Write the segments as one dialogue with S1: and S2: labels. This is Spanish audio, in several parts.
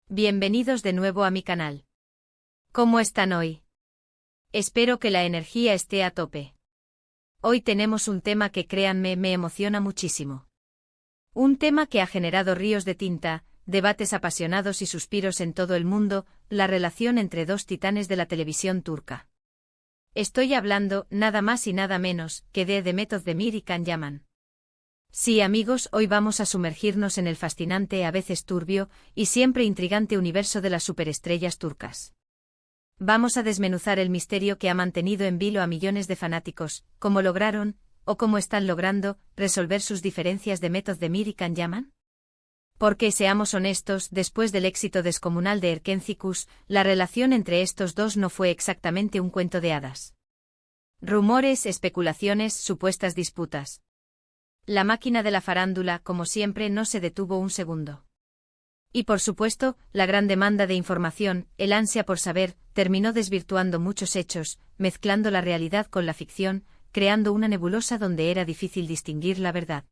S1: Bienvenidos de nuevo a mi canal. ¿Cómo están hoy? Espero que la energía esté a tope. Hoy tenemos un tema que créanme me emociona muchísimo. Un tema que ha generado ríos de tinta, debates apasionados y suspiros en todo el mundo, la relación entre dos titanes de la televisión turca. Estoy hablando, nada más y nada menos, que de Demet Özdemir y Can Yaman. Sí, amigos, hoy vamos a sumergirnos en el fascinante, a veces turbio, y siempre intrigante universo de las superestrellas turcas. Vamos a desmenuzar el misterio que ha mantenido en vilo a millones de fanáticos, cómo lograron, o cómo están logrando, resolver sus diferencias Demet Özdemir y Can Yaman. Porque, seamos honestos, después del éxito descomunal de Erkenci, la relación entre estos dos no fue exactamente un cuento de hadas. Rumores, especulaciones, supuestas disputas. La máquina de la farándula, como siempre, no se detuvo un segundo. Y por supuesto, la gran demanda de información, el ansia por saber, terminó desvirtuando muchos hechos, mezclando la realidad con la ficción, creando una nebulosa donde era difícil distinguir la verdad.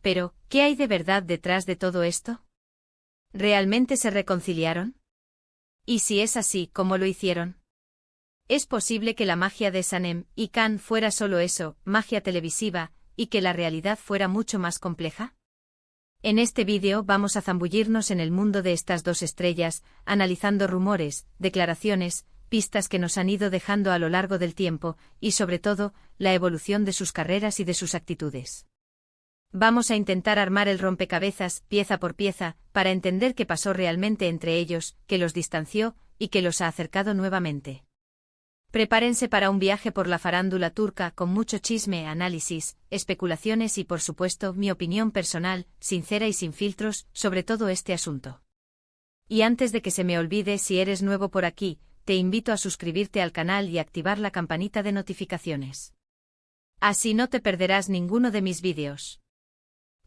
S1: Pero, ¿qué hay de verdad detrás de todo esto? ¿Realmente se reconciliaron? Y si es así, ¿cómo lo hicieron? ¿Es posible que la magia de Sanem y Can fuera solo eso, magia televisiva, y que la realidad fuera mucho más compleja? En este vídeo vamos a zambullirnos en el mundo de estas dos estrellas, analizando rumores, declaraciones, pistas que nos han ido dejando a lo largo del tiempo, y sobre todo, la evolución de sus carreras y de sus actitudes. Vamos a intentar armar el rompecabezas, pieza por pieza, para entender qué pasó realmente entre ellos, qué los distanció, y qué los ha acercado nuevamente. Prepárense para un viaje por la farándula turca con mucho chisme, análisis, especulaciones y por supuesto mi opinión personal, sincera y sin filtros, sobre todo este asunto. Y antes de que se me olvide, si eres nuevo por aquí, te invito a suscribirte al canal y activar la campanita de notificaciones. Así no te perderás ninguno de mis vídeos.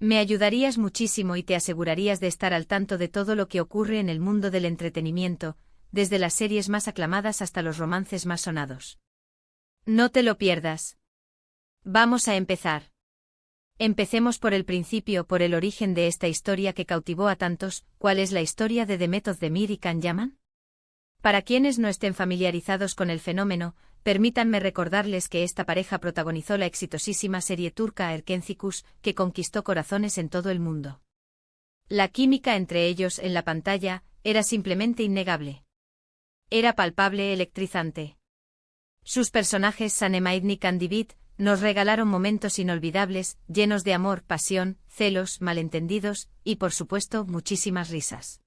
S1: Me ayudarías muchísimo y te asegurarías de estar al tanto de todo lo que ocurre en el mundo del entretenimiento, desde las series más aclamadas hasta los romances más sonados. No te lo pierdas. Vamos a empezar. Empecemos por el principio, por el origen de esta historia que cautivó a tantos. ¿Cuál es la historia de Demet Özdemir y Can Yaman? Para quienes no estén familiarizados con el fenómeno, permítanme recordarles que esta pareja protagonizó la exitosísima serie turca Erkenci, que conquistó corazones en todo el mundo. La química entre ellos en la pantalla era simplemente innegable. Era palpable, electrizante. Sus personajes Sanem y Can Divit nos regalaron momentos inolvidables, llenos de amor, pasión, celos, malentendidos, y por supuesto muchísimas risas.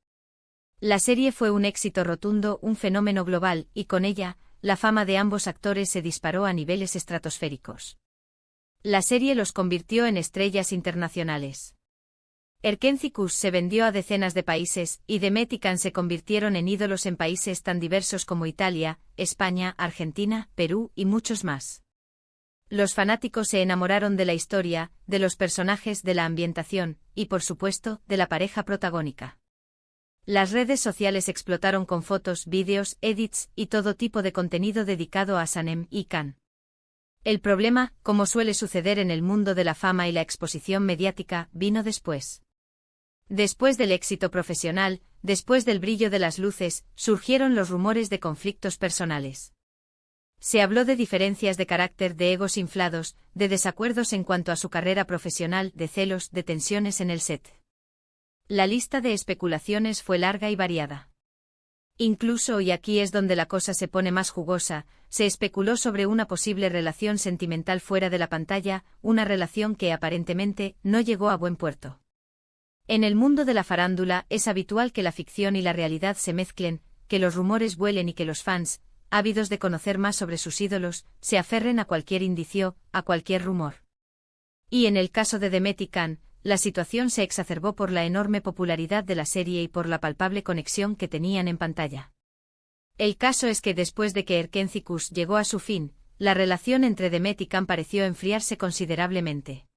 S1: La serie fue un éxito rotundo, un fenómeno global, y con ella, la fama de ambos actores se disparó a niveles estratosféricos. La serie los convirtió en estrellas internacionales. Erkenci se vendió a decenas de países, y Demet y Can se convirtieron en ídolos en países tan diversos como Italia, España, Argentina, Perú y muchos más. Los fanáticos se enamoraron de la historia, de los personajes, de la ambientación, y por supuesto, de la pareja protagónica. Las redes sociales explotaron con fotos, vídeos, edits, y todo tipo de contenido dedicado a Sanem y Can. El problema, como suele suceder en el mundo de la fama y la exposición mediática, vino después. Después del éxito profesional, después del brillo de las luces, surgieron los rumores de conflictos personales. Se habló de diferencias de carácter, de egos inflados, de desacuerdos en cuanto a su carrera profesional, de celos, de tensiones en el set. La lista de especulaciones fue larga y variada. Incluso, y aquí es donde la cosa se pone más jugosa, se especuló sobre una posible relación sentimental fuera de la pantalla, una relación que aparentemente no llegó a buen puerto. En el mundo de la farándula es habitual que la ficción y la realidad se mezclen, que los rumores vuelen y que los fans, ávidos de conocer más sobre sus ídolos, se aferren a cualquier indicio, a cualquier rumor. Y en el caso de Demet y Can, la situación se exacerbó por la enorme popularidad de la serie y por la palpable conexión que tenían en pantalla. El caso es que después de que Erkenci llegó a su fin, la relación entre Demet y Can pareció enfriarse considerablemente.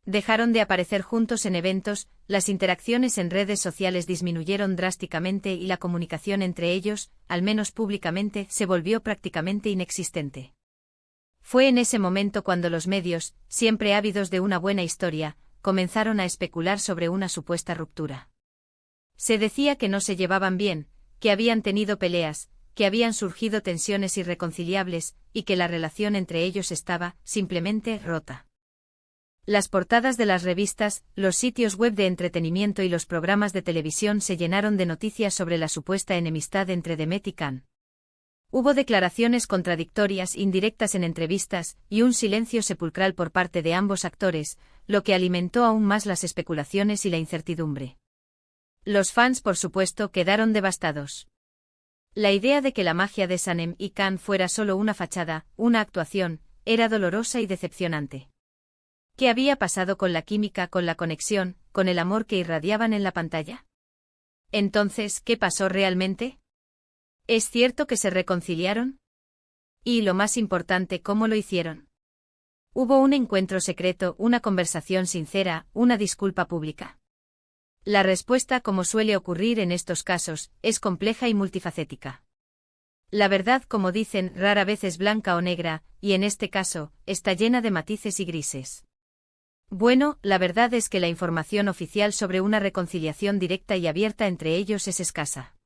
S1: Dejaron de aparecer juntos en eventos, las interacciones en redes sociales disminuyeron drásticamente y la comunicación entre ellos, al menos públicamente, se volvió prácticamente inexistente. Fue en ese momento cuando los medios, siempre ávidos de una buena historia, comenzaron a especular sobre una supuesta ruptura. Se decía que no se llevaban bien, que habían tenido peleas, que habían surgido tensiones irreconciliables, y que la relación entre ellos estaba, simplemente, rota. Las portadas de las revistas, los sitios web de entretenimiento y los programas de televisión se llenaron de noticias sobre la supuesta enemistad entre Demet y Khan. Hubo declaraciones contradictorias indirectas en entrevistas, y un silencio sepulcral por parte de ambos actores, lo que alimentó aún más las especulaciones y la incertidumbre. Los fans, por supuesto, quedaron devastados. La idea de que la magia de Sanem y Khan fuera solo una fachada, una actuación, era dolorosa y decepcionante. ¿Qué había pasado con la química, con la conexión, con el amor que irradiaban en la pantalla? Entonces, ¿qué pasó realmente? ¿Es cierto que se reconciliaron? Y lo más importante, ¿cómo lo hicieron? ¿Hubo un encuentro secreto, una conversación sincera, una disculpa pública? La respuesta, como suele ocurrir en estos casos, es compleja y multifacética. La verdad, como dicen, rara vez es blanca o negra, y en este caso, está llena de matices y grises. Bueno, la verdad es que la información oficial sobre una reconciliación directa y abierta entre ellos es escasa.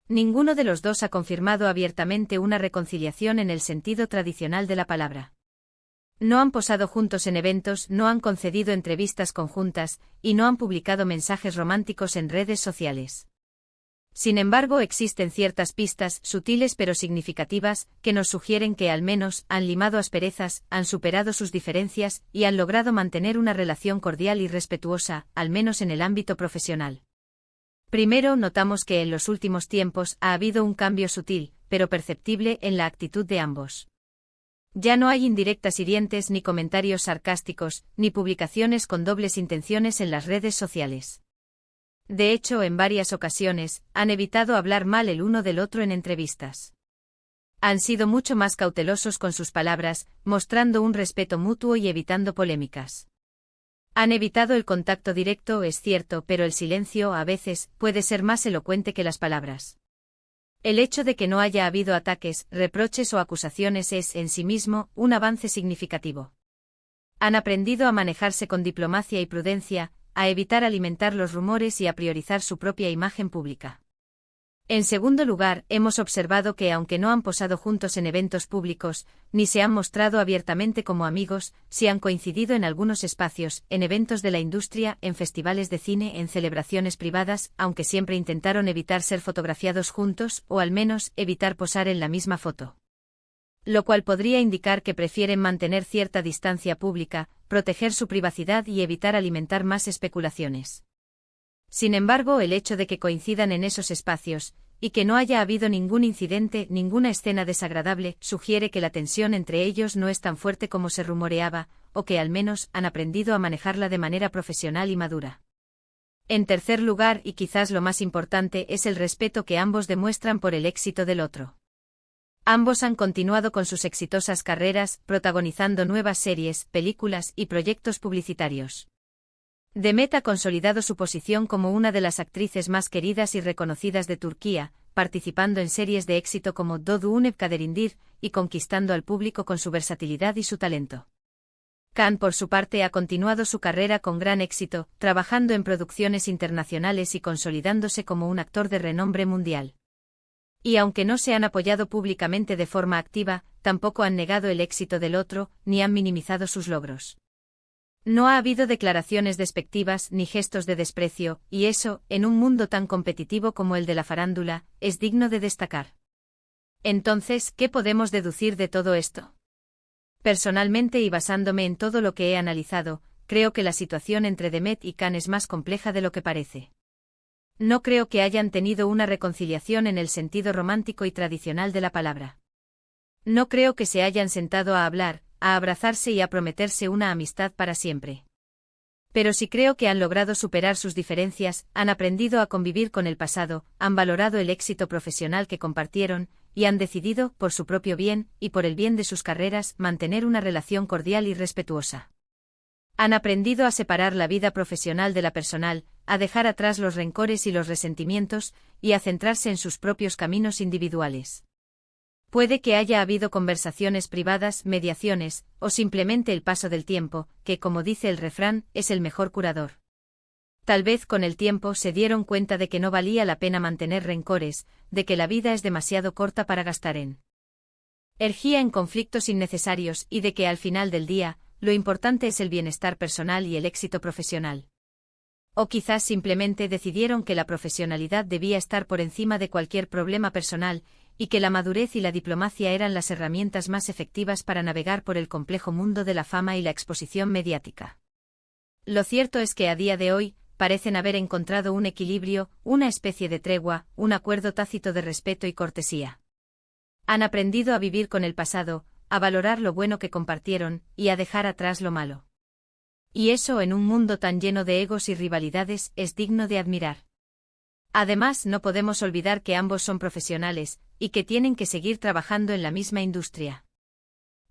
S1: Ninguno de los dos ha confirmado abiertamente una reconciliación en el sentido tradicional de la palabra. No han posado juntos en eventos, no han concedido entrevistas conjuntas, y no han publicado mensajes románticos en redes sociales. Sin embargo, existen ciertas pistas, sutiles pero significativas, que nos sugieren que al menos han limado asperezas, han superado sus diferencias, y han logrado mantener una relación cordial y respetuosa, al menos en el ámbito profesional. Primero, notamos que en los últimos tiempos ha habido un cambio sutil, pero perceptible en la actitud de ambos. Ya no hay indirectas hirientes ni comentarios sarcásticos, ni publicaciones con dobles intenciones en las redes sociales. De hecho, en varias ocasiones, han evitado hablar mal el uno del otro en entrevistas. Han sido mucho más cautelosos con sus palabras, mostrando un respeto mutuo y evitando polémicas. Han evitado el contacto directo, es cierto, pero el silencio, a veces, puede ser más elocuente que las palabras. El hecho de que no haya habido ataques, reproches o acusaciones es, en sí mismo, un avance significativo. Han aprendido a manejarse con diplomacia y prudencia, a evitar alimentar los rumores y a priorizar su propia imagen pública. En segundo lugar, hemos observado que aunque no han posado juntos en eventos públicos, ni se han mostrado abiertamente como amigos, sí han coincidido en algunos espacios, en eventos de la industria, en festivales de cine, en celebraciones privadas, aunque siempre intentaron evitar ser fotografiados juntos, o al menos, evitar posar en la misma foto. Lo cual podría indicar que prefieren mantener cierta distancia pública, proteger su privacidad y evitar alimentar más especulaciones. Sin embargo, el hecho de que coincidan en esos espacios, y que no haya habido ningún incidente, ninguna escena desagradable, sugiere que la tensión entre ellos no es tan fuerte como se rumoreaba, o que al menos han aprendido a manejarla de manera profesional y madura. En tercer lugar, y quizás lo más importante, es el respeto que ambos demuestran por el éxito del otro. Ambos han continuado con sus exitosas carreras, protagonizando nuevas series, películas y proyectos publicitarios. Demet ha consolidado su posición como una de las actrices más queridas y reconocidas de Turquía, participando en series de éxito como Doğduğun Kaderindir, y conquistando al público con su versatilidad y su talento. Khan, por su parte, ha continuado su carrera con gran éxito, trabajando en producciones internacionales y consolidándose como un actor de renombre mundial. Y aunque no se han apoyado públicamente de forma activa, tampoco han negado el éxito del otro, ni han minimizado sus logros. No ha habido declaraciones despectivas ni gestos de desprecio, y eso, en un mundo tan competitivo como el de la farándula, es digno de destacar. Entonces, ¿qué podemos deducir de todo esto? Personalmente y basándome en todo lo que he analizado, creo que la situación entre Demet y Khan es más compleja de lo que parece. No creo que hayan tenido una reconciliación en el sentido romántico y tradicional de la palabra. No creo que se hayan sentado a hablar, a abrazarse y a prometerse una amistad para siempre. Pero sí creo que han logrado superar sus diferencias, han aprendido a convivir con el pasado, han valorado el éxito profesional que compartieron, y han decidido, por su propio bien, y por el bien de sus carreras, mantener una relación cordial y respetuosa. Han aprendido a separar la vida profesional de la personal, a dejar atrás los rencores y los resentimientos, y a centrarse en sus propios caminos individuales. Puede que haya habido conversaciones privadas, mediaciones, o simplemente el paso del tiempo, que, como dice el refrán, es el mejor curador. Tal vez con el tiempo se dieron cuenta de que no valía la pena mantener rencores, de que la vida es demasiado corta para gastar en energía en conflictos innecesarios y de que al final del día, lo importante es el bienestar personal y el éxito profesional. O quizás simplemente decidieron que la profesionalidad debía estar por encima de cualquier problema personal, y que la madurez y la diplomacia eran las herramientas más efectivas para navegar por el complejo mundo de la fama y la exposición mediática. Lo cierto es que a día de hoy, parecen haber encontrado un equilibrio, una especie de tregua, un acuerdo tácito de respeto y cortesía. Han aprendido a vivir con el pasado, a valorar lo bueno que compartieron, y a dejar atrás lo malo. Y eso en un mundo tan lleno de egos y rivalidades es digno de admirar. Además, no podemos olvidar que ambos son profesionales, y que tienen que seguir trabajando en la misma industria.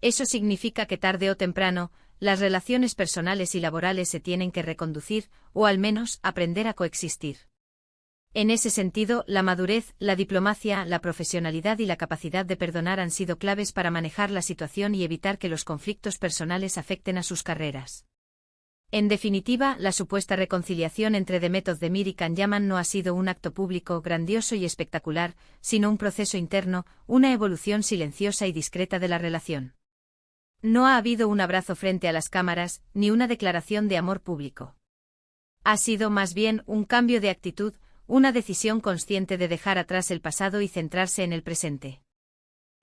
S1: Eso significa que tarde o temprano, las relaciones personales y laborales se tienen que reconducir, o al menos aprender a coexistir. En ese sentido, la madurez, la diplomacia, la profesionalidad y la capacidad de perdonar han sido claves para manejar la situación y evitar que los conflictos personales afecten a sus carreras. En definitiva, la supuesta reconciliación entre Demet Özdemir y Can Yaman no ha sido un acto público grandioso y espectacular, sino un proceso interno, una evolución silenciosa y discreta de la relación. No ha habido un abrazo frente a las cámaras, ni una declaración de amor público. Ha sido más bien un cambio de actitud, una decisión consciente de dejar atrás el pasado y centrarse en el presente.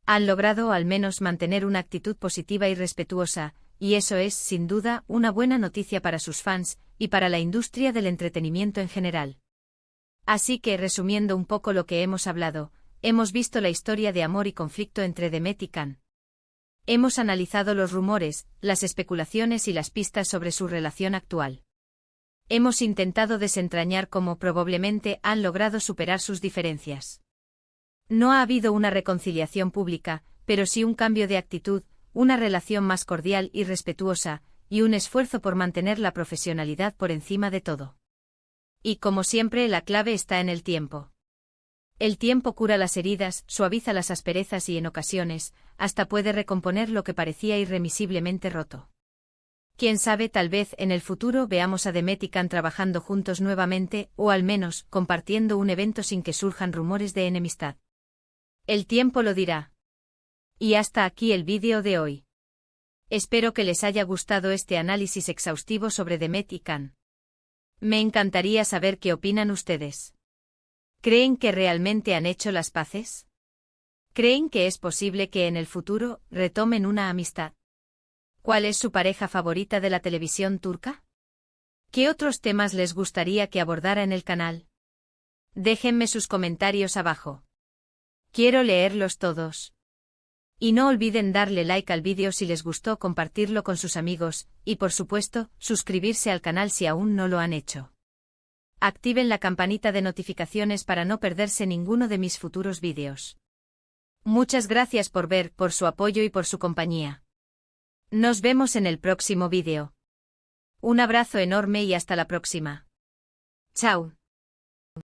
S1: Han logrado al menos mantener una actitud positiva y respetuosa, y eso es, sin duda, una buena noticia para sus fans, y para la industria del entretenimiento en general. Así que, resumiendo un poco lo que hemos hablado, hemos visto la historia de amor y conflicto entre Demet y Can. Hemos analizado los rumores, las especulaciones y las pistas sobre su relación actual. Hemos intentado desentrañar cómo probablemente han logrado superar sus diferencias. No ha habido una reconciliación pública, pero sí un cambio de actitud, una relación más cordial y respetuosa, y un esfuerzo por mantener la profesionalidad por encima de todo. Y como siempre, la clave está en el tiempo. El tiempo cura las heridas, suaviza las asperezas y en ocasiones, hasta puede recomponer lo que parecía irremisiblemente roto. Quién sabe, tal vez en el futuro veamos a Demet y Can trabajando juntos nuevamente, o al menos, compartiendo un evento sin que surjan rumores de enemistad. El tiempo lo dirá. Y hasta aquí el vídeo de hoy. Espero que les haya gustado este análisis exhaustivo sobre Demet y Can. Me encantaría saber qué opinan ustedes. ¿Creen que realmente han hecho las paces? ¿Creen que es posible que en el futuro retomen una amistad? ¿Cuál es su pareja favorita de la televisión turca? ¿Qué otros temas les gustaría que abordara en el canal? Déjenme sus comentarios abajo. Quiero leerlos todos. Y no olviden darle like al vídeo si les gustó, compartirlo con sus amigos, y por supuesto, suscribirse al canal si aún no lo han hecho. Activen la campanita de notificaciones para no perderse ninguno de mis futuros vídeos. Muchas gracias por ver, por su apoyo y por su compañía. Nos vemos en el próximo vídeo. Un abrazo enorme y hasta la próxima. Chao.